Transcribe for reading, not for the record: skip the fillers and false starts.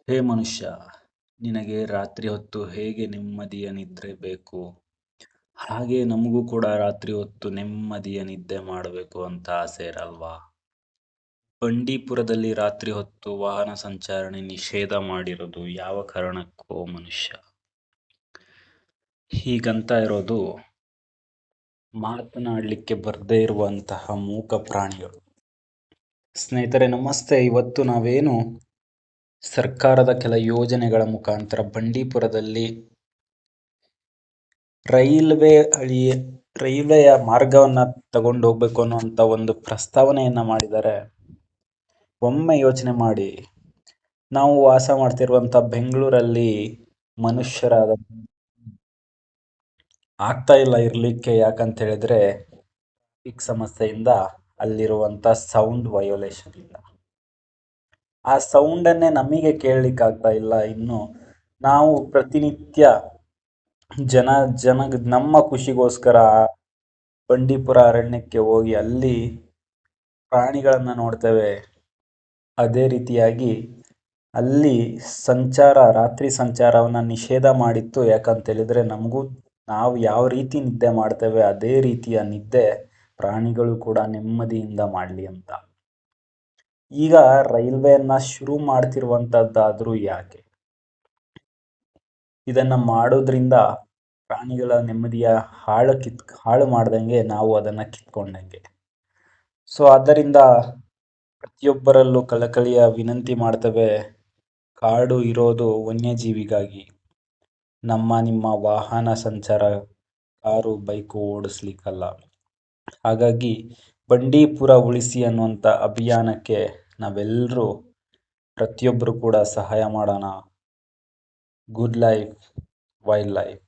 ಹೇ ಮನುಷ್ಯ, ನಿನಗೆ ರಾತ್ರಿ ಹೊತ್ತು ಹೇಗೆ ನೆಮ್ಮದಿಯ ನಿದ್ರೆ ಬೇಕು, ಹಾಗೆ ನಮಗೂ ಕೂಡ ರಾತ್ರಿ ಹೊತ್ತು ನೆಮ್ಮದಿಯ ನಿದ್ದೆ ಮಾಡಬೇಕು ಅಂತ ಆಸೆ ಇರಲ್ವಾ? ಬಂಡೀಪುರದಲ್ಲಿ ರಾತ್ರಿ ಹೊತ್ತು ವಾಹನ ಸಂಚಾರಣೆ ನಿಷೇಧ ಮಾಡಿರೋದು ಯಾವ ಕಾರಣಕ್ಕೋ ಮನುಷ್ಯ? ಹೀಗಂತ ಇರೋದು ಮಾತನಾಡಲಿಕ್ಕೆ ಬರ್ದೇ ಇರುವಂತಹ ಮೂಕ ಪ್ರಾಣಿಗಳು. ಸ್ನೇಹಿತರೆ ನಮಸ್ತೆ. ಇವತ್ತು ನಾವೇನು ಸರ್ಕಾರದ ಕೆಲ ಯೋಜನೆಗಳ ಮುಖಾಂತರ ಬಂಡೀಪುರದಲ್ಲಿ ರೈಲ್ವೆಯ ಮಾರ್ಗವನ್ನ ತಗೊಂಡು ಹೋಗ್ಬೇಕು ಅನ್ನುವಂತ ಒಂದು ಪ್ರಸ್ತಾವನೆಯನ್ನ ಮಾಡಿದ್ದಾರೆ. ಒಮ್ಮೆ ಯೋಚನೆ ಮಾಡಿ, ನಾವು ವಾಸ ಮಾಡ್ತಿರುವಂತ ಬೆಂಗಳೂರಲ್ಲಿ ಮನುಷ್ಯರಾದ ಆಗ್ತಾ ಇಲ್ಲ ಇರ್ಲಿಕ್ಕೆ. ಯಾಕಂತ ಹೇಳಿದ್ರೆ ಟ್ರಾಫಿಕ್ ಸಮಸ್ಯೆಯಿಂದ, ಅಲ್ಲಿರುವಂತ ಸೌಂಡ್ ವಯೋಲೇಷನ್ ಇಂದ. ಆ ಸೌಂಡ್ ಅನ್ನೇ ನಮಗೆ ಕೇಳಲಿಕ್ಕೆ ಆಗ್ತಾ ಇಲ್ಲ. ಇನ್ನು ನಾವು ಪ್ರತಿನಿತ್ಯ ನಮ್ಮ ಖುಷಿಗೋಸ್ಕರ ಬಂಡೀಪುರ ಅರಣ್ಯಕ್ಕೆ ಹೋಗಿ ಅಲ್ಲಿ ಪ್ರಾಣಿಗಳನ್ನ ನೋಡ್ತೇವೆ. ಅದೇ ರೀತಿಯಾಗಿ ಅಲ್ಲಿ ರಾತ್ರಿ ಸಂಚಾರವನ್ನ ನಿಷೇಧ ಮಾಡಿತ್ತು. ಯಾಕಂತ ಹೇಳಿದ್ರೆ ನಾವು ಯಾವ ರೀತಿ ನಿದ್ದೆ ಮಾಡ್ತೇವೆ ಅದೇ ರೀತಿಯ ನಿದ್ದೆ ಪ್ರಾಣಿಗಳು ಕೂಡ ನೆಮ್ಮದಿಯಿಂದ ಮಾಡ್ಲಿ ಅಂತ. ಈಗ ರೈಲ್ವೆಯನ್ನ ಶುರು ಮಾಡ್ತಿರುವಂತದ್ದಾದ್ರೂ ಯಾಕೆ? ಇದನ್ನ ಮಾಡೋದ್ರಿಂದ ಪ್ರಾಣಿಗಳ ನೆಮ್ಮದಿಯ ಹಾಳು ಮಾಡ್ದಂಗೆ, ನಾವು ಅದನ್ನ ಕಿತ್ಕೊಂಡಂಗೆ. ಸೊ ಆದ್ದರಿಂದ ಪ್ರತಿಯೊಬ್ಬರಲ್ಲೂ ಕಳಕಳಿಯ ವಿನಂತಿ ಮಾಡ್ತೇವೆ. ಕಾಡು ಇರೋದು ವನ್ಯಜೀವಿಗಾಗಿ, ನಿಮ್ಮ ವಾಹನ ಸಂಚಾರ ಕಾರು ಬೈಕು ಓಡಿಸ್ಲಿಕ್ಕಲ್ಲ. ಹಾಗಾಗಿ ಬಂಡೀಪುರ ಉಳಿಸಿ ಅನ್ನುವಂಥ ಅಭಿಯಾನಕ್ಕೆ ನಾವೆಲ್ಲರೂ ಪ್ರತಿಯೊಬ್ಬರು ಕೂಡ ಸಹಾಯ ಮಾಡೋಣ. Good life, wild life.